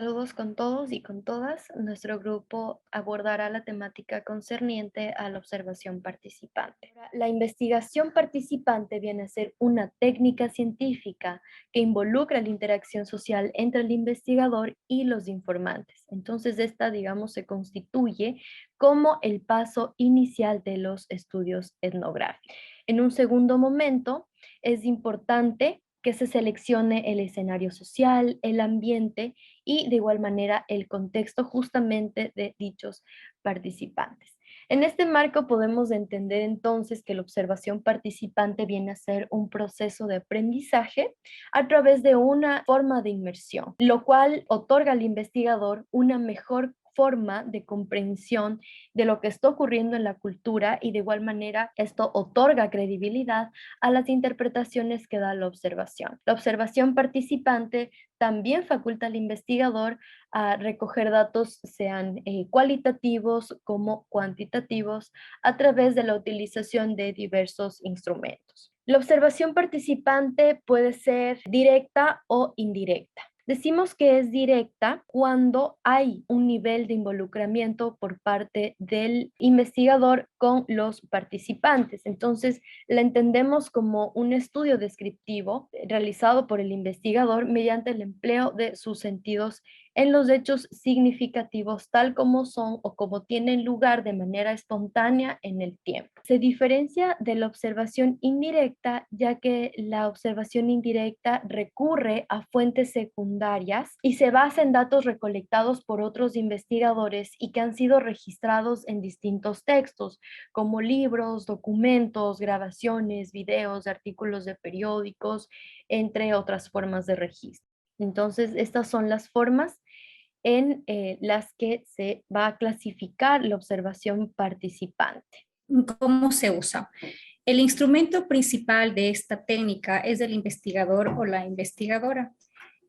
Saludos con todos y con todas. Nuestro grupo abordará la temática concerniente a la observación participante. La investigación participante viene a ser una técnica científica que involucra la interacción social entre el investigador y los informantes. Entonces, esta, digamos, se constituye como el paso inicial de los estudios etnográficos. En un segundo momento, es importante que se seleccione el escenario social, el ambiente y de igual manera el contexto justamente de dichos participantes. En este marco podemos entender entonces que la observación participante viene a ser un proceso de aprendizaje a través de una forma de inmersión, lo cual otorga al investigador una mejor forma de comprensión de lo que está ocurriendo en la cultura y de igual manera esto otorga credibilidad a las interpretaciones que da la observación. La observación participante también faculta al investigador a recoger datos, sean cualitativos como cuantitativos, a través de la utilización de diversos instrumentos. La observación participante puede ser directa o indirecta. Decimos que es directa cuando hay un nivel de involucramiento por parte del investigador con los participantes. Entonces, la entendemos como un estudio descriptivo realizado por el investigador mediante el empleo de sus sentidos en los hechos significativos tal como son o como tienen lugar de manera espontánea en el tiempo. Se diferencia de la observación indirecta, ya que la observación indirecta recurre a fuentes secundarias y se basa en datos recolectados por otros investigadores y que han sido registrados en distintos textos, como libros, documentos, grabaciones, videos, artículos de periódicos, entre otras formas de registro. Entonces, estas son las formas en las que se va a clasificar la observación participante. ¿Cómo se usa? El instrumento principal de esta técnica es el investigador o la investigadora.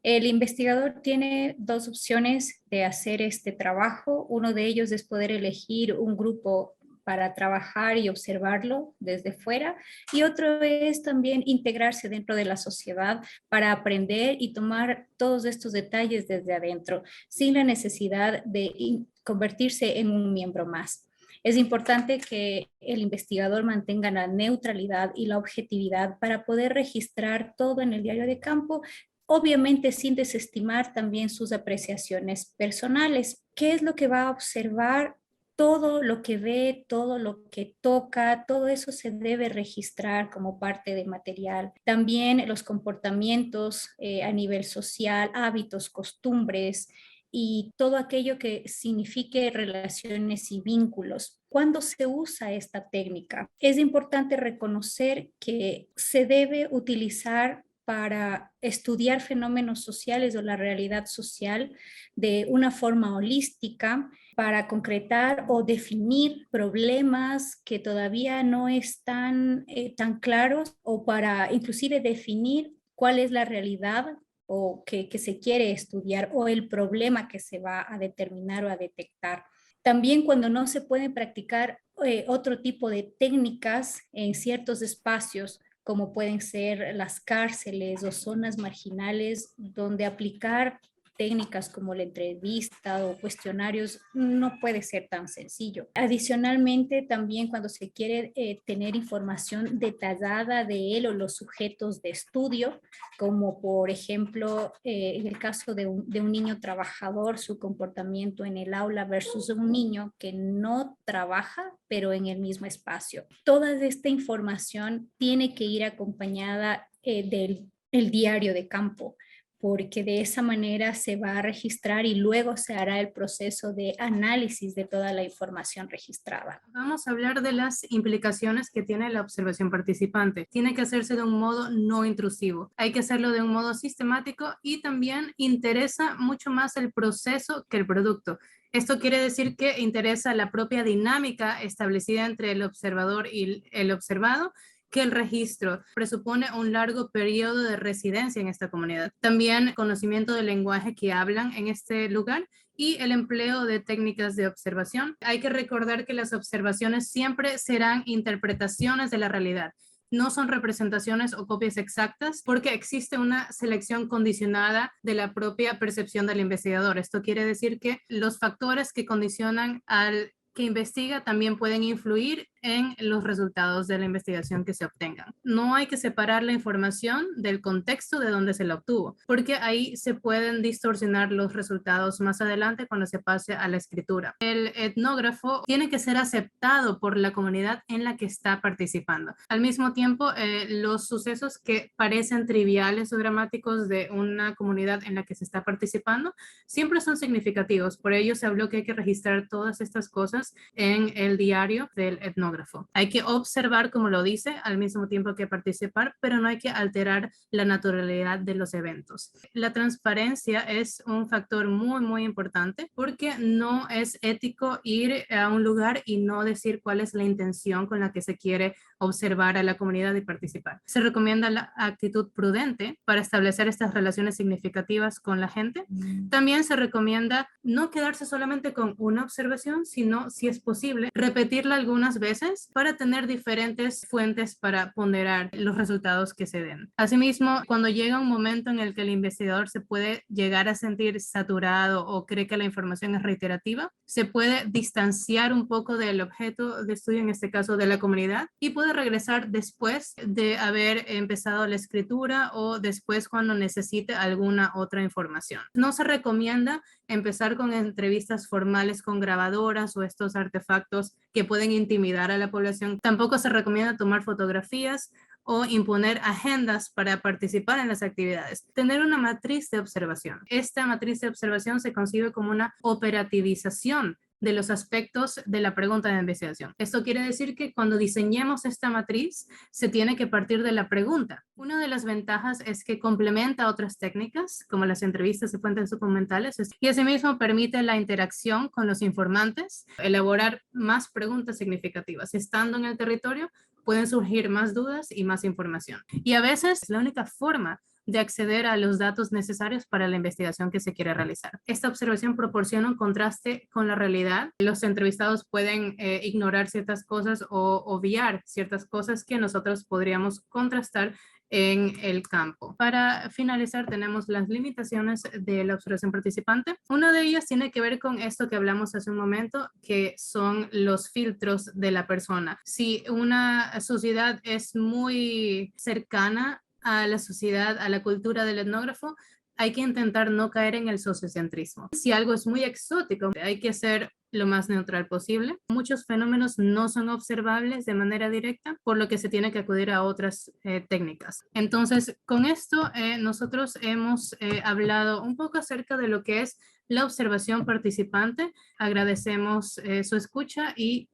El investigador tiene dos opciones de hacer este trabajo. Uno de ellos es poder elegir un grupo para trabajar y observarlo desde fuera, y otro es también integrarse dentro de la sociedad para aprender y tomar todos estos detalles desde adentro, sin la necesidad de convertirse en un miembro más. Es importante que el investigador mantenga la neutralidad y la objetividad para poder registrar todo en el diario de campo, obviamente sin desestimar también sus apreciaciones personales. ¿Qué es lo que va a observar? Todo lo que ve, todo lo que toca, todo eso se debe registrar como parte de material. También los comportamientos a nivel social, hábitos, costumbres y todo aquello que signifique relaciones y vínculos. ¿Cuándo se usa esta técnica? Es importante reconocer que se debe utilizar para estudiar fenómenos sociales o la realidad social de una forma holística, para concretar o definir problemas que todavía no están tan claros, o para inclusive definir cuál es la realidad o que se quiere estudiar, o el problema que se va a determinar o a detectar. También cuando no se pueden practicar otro tipo de técnicas en ciertos espacios, como pueden ser las cárceles o zonas marginales, donde aplicar técnicas como la entrevista o cuestionarios no puede ser tan sencillo. Adicionalmente, también cuando se quiere tener información detallada de él o los sujetos de estudio, como por ejemplo en el caso de un niño trabajador, su comportamiento en el aula versus un niño que no trabaja, pero en el mismo espacio. Toda esta información tiene que ir acompañada del el diario de campo, porque de esa manera se va a registrar y luego se hará el proceso de análisis de toda la información registrada. Vamos a hablar de las implicaciones que tiene la observación participante. Tiene que hacerse de un modo no intrusivo. Hay que hacerlo de un modo sistemático y también interesa mucho más el proceso que el producto. Esto quiere decir que interesa la propia dinámica establecida entre el observador y el observado, que el registro presupone un largo periodo de residencia en esta comunidad. También conocimiento del lenguaje que hablan en este lugar y el empleo de técnicas de observación. Hay que recordar que las observaciones siempre serán interpretaciones de la realidad. no son representaciones o copias exactas porque existe una selección condicionada de la propia percepción del investigador. Esto quiere decir que los factores que condicionan al que investiga también pueden influir en los resultados de la investigación que se obtengan. No hay que separar la información del contexto de donde se la obtuvo, porque ahí se pueden distorsionar los resultados más adelante cuando se pase a la escritura. El etnógrafo tiene que ser aceptado por la comunidad en la que está participando. Al mismo tiempo, los sucesos que parecen triviales o dramáticos de una comunidad en la que se está participando siempre son significativos. Por ello se habló que hay que registrar todas estas cosas en el diario del etnógrafo. Hay que observar, como lo dice, al mismo tiempo que participar, pero no hay que alterar la naturalidad de los eventos. La transparencia es un factor muy importante porque no es ético ir a un lugar y no decir cuál es la intención con la que se quiere observar a la comunidad y participar. Se recomienda la actitud prudente para establecer estas relaciones significativas con la gente. También se recomienda no quedarse solamente con una observación, sino, si es posible, repetirla algunas veces para tener diferentes fuentes para ponderar los resultados que se den. Asimismo, cuando llega un momento en el que el investigador se puede llegar a sentir saturado o cree que la información es reiterativa, se puede distanciar un poco del objeto de estudio, en este caso de la comunidad, y puede regresar después de haber empezado la escritura o después cuando necesite alguna otra información. No se recomienda empezar con entrevistas formales con grabadoras o estos artefactos que pueden intimidar a la población. Tampoco se recomienda tomar fotografías o imponer agendas para participar en las actividades. Tener una matriz de observación. Esta matriz de observación se concibe como una operativización de los aspectos de la pregunta de investigación. Esto quiere decir que cuando diseñemos esta matriz, se tiene que partir de la pregunta. Una de las ventajas es que complementa otras técnicas, como las entrevistas de fuentes documentales, y asimismo permite la interacción con los informantes, elaborar más preguntas significativas. Estando en el territorio, pueden surgir más dudas y más información. Y a veces la única forma de acceder a los datos necesarios para la investigación que se quiere realizar. Esta observación proporciona un contraste con la realidad. Los entrevistados pueden ignorar ciertas cosas o obviar ciertas cosas que nosotros podríamos contrastar en el campo. Para finalizar, tenemos las limitaciones de la observación participante. Una de ellas tiene que ver con esto que hablamos hace un momento, que son los filtros de la persona. Si una sociedad es muy cercana a la sociedad, a la cultura del etnógrafo, hay que intentar no caer en el sociocentrismo. Si algo es muy exótico, hay que ser lo más neutral posible. Muchos fenómenos no son observables de manera directa, por lo que se tiene que acudir a otras técnicas. Entonces, con esto nosotros hemos hablado un poco acerca de lo que es la observación participante. Agradecemos su escucha y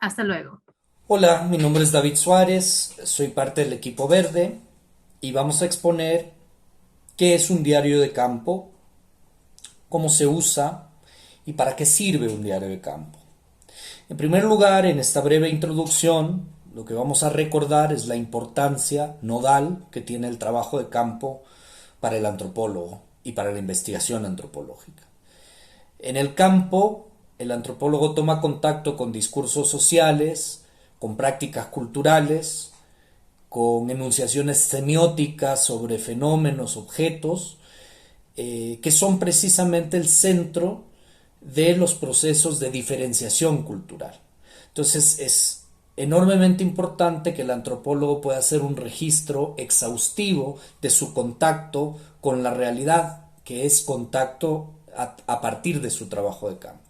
hasta luego. Hola, mi nombre es David Suárez, soy parte del equipo verde y vamos a exponer qué es un diario de campo, cómo se usa y para qué sirve un diario de campo. En primer lugar, en esta breve introducción, lo que vamos a recordar es la importancia nodal que tiene el trabajo de campo para el antropólogo y para la investigación antropológica. En el campo, el antropólogo toma contacto con discursos sociales, con prácticas culturales, con enunciaciones semióticas sobre fenómenos, objetos, que son precisamente el centro de los procesos de diferenciación cultural. Entonces es enormemente importante que el antropólogo pueda hacer un registro exhaustivo de su contacto con la realidad, que es contacto a partir de su trabajo de campo.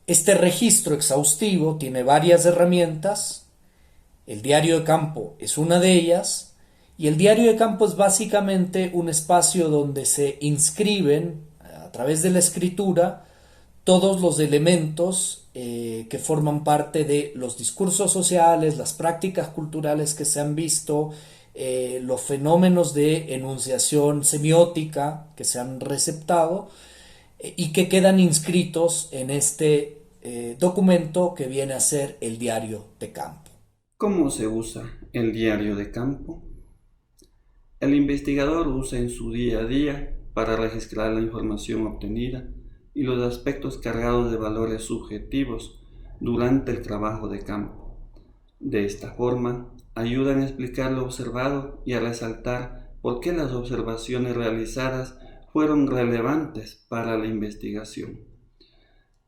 Este registro exhaustivo tiene varias herramientas. El diario de campo es una de ellas, y el diario de campo es básicamente un espacio donde se inscriben a través de la escritura todos los elementos que forman parte de los discursos sociales, las prácticas culturales que se han visto, los fenómenos de enunciación semiótica que se han receptado y que quedan inscritos en este documento que viene a ser el diario de campo. ¿Cómo se usa el diario de campo? El investigador usa en su día a día para registrar la información obtenida y los aspectos cargados de valores subjetivos durante el trabajo de campo. De esta forma, ayudan a explicar lo observado y a resaltar por qué las observaciones realizadas fueron relevantes para la investigación.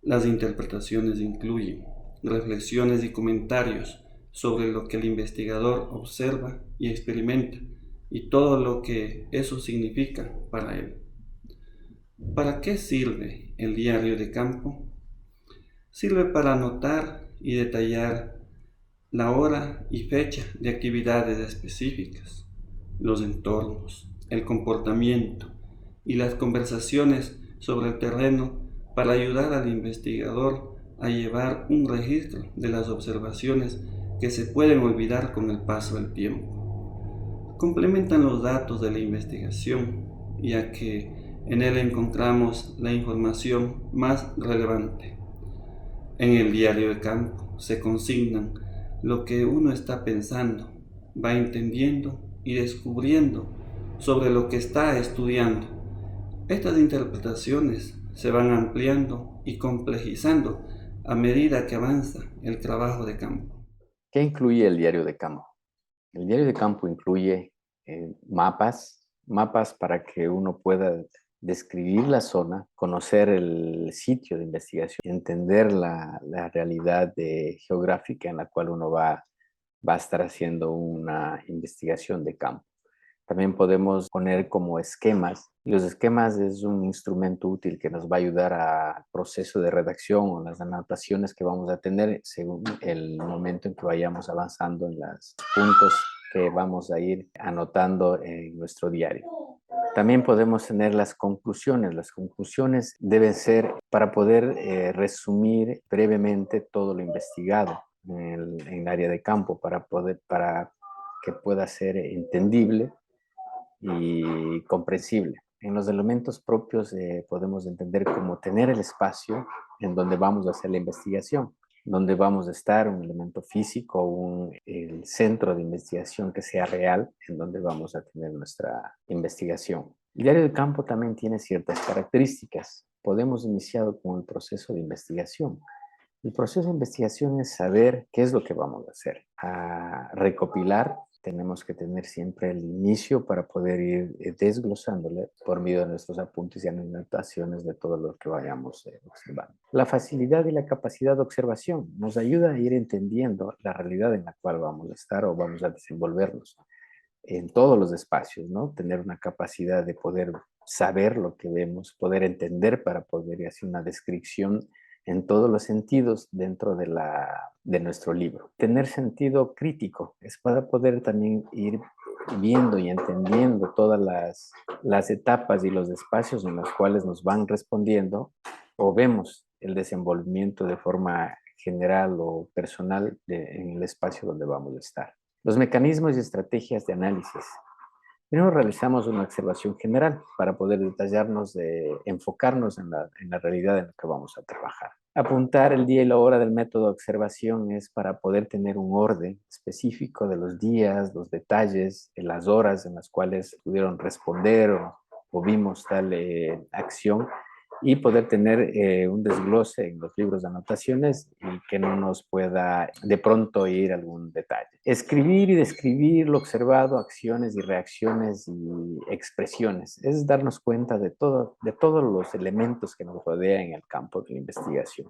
Las interpretaciones incluyen reflexiones y comentarios sobre lo que el investigador observa y experimenta y todo lo que eso significa para él. ¿Para qué sirve el diario de campo? Sirve para anotar y detallar la hora y fecha de actividades específicas, los entornos, el comportamiento y las conversaciones sobre el terreno para ayudar al investigador a llevar un registro de las observaciones que se pueden olvidar con el paso del tiempo. Complementan los datos de la investigación, ya que en él encontramos la información más relevante. En el diario de campo se consignan lo que uno está pensando, va entendiendo y descubriendo sobre lo que está estudiando. Estas interpretaciones se van ampliando y complejizando a medida que avanza el trabajo de campo. ¿Qué incluye el diario de campo? El diario de campo incluye mapas para que uno pueda describir la zona, conocer el sitio de investigación, entender la realidad geográfica en la cual uno va a estar haciendo una investigación de campo. También podemos poner como esquemas. Los esquemas es un instrumento útil que nos va a ayudar al proceso de redacción o las anotaciones que vamos a tener según el momento en que vayamos avanzando en los puntos que vamos a ir anotando en nuestro diario. También podemos tener las conclusiones. Las conclusiones deben ser para poder resumir brevemente todo lo investigado en el área de campo para que pueda ser entendible y comprensible. En los elementos propios podemos entender como tener el espacio en donde vamos a hacer la investigación, donde vamos a estar, un elemento físico, el centro de investigación que sea real, en donde vamos a tener nuestra investigación. El diario de campo también tiene ciertas características. Podemos iniciar con el proceso de investigación. El proceso de investigación es saber qué es lo que vamos a hacer. A recopilar, tenemos que tener siempre el inicio para poder ir desglosándole por medio de nuestros apuntes y anotaciones de todo lo que vayamos observando. La facilidad y la capacidad de observación nos ayuda a ir entendiendo la realidad en la cual vamos a estar o vamos a desenvolvernos en todos los espacios, ¿no? Tener una capacidad de poder saber lo que vemos, poder entender para poder hacer una descripción en todos los sentidos dentro de nuestro libro. Tener sentido crítico es para poder también ir viendo y entendiendo todas las etapas y los espacios en los cuales nos van respondiendo o vemos el desenvolvimiento de forma general o personal en el espacio donde vamos a estar. Los mecanismos y estrategias de análisis. Primero realizamos una observación general para poder detallarnos, enfocarnos en la realidad en la que vamos a trabajar. Apuntar el día y la hora del método de observación es para poder tener un orden específico de los días, los detalles, de las horas en las cuales pudieron responder o vimos tal acción y poder tener un desglose en los libros de anotaciones y que no nos pueda de pronto ir algún detalle. Escribir y describir lo observado, acciones y reacciones y expresiones. Es darnos cuenta de todos los elementos que nos rodean en el campo de la investigación.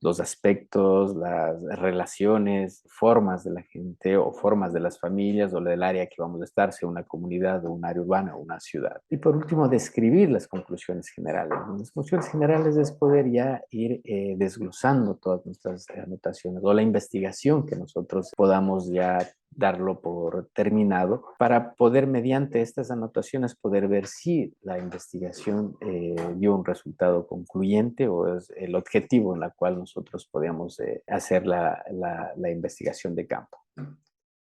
Los aspectos, las relaciones, formas de la gente o formas de las familias o del área que vamos a estar, sea una comunidad o un área urbana o una ciudad. Y por último, describir las conclusiones generales. Las conclusiones generales es poder ya ir desglosando todas nuestras anotaciones o la investigación que nosotros podamos ya darlo por terminado para poder mediante estas anotaciones poder ver si la investigación dio un resultado concluyente o es el objetivo en el cual nosotros podíamos hacer la investigación de campo.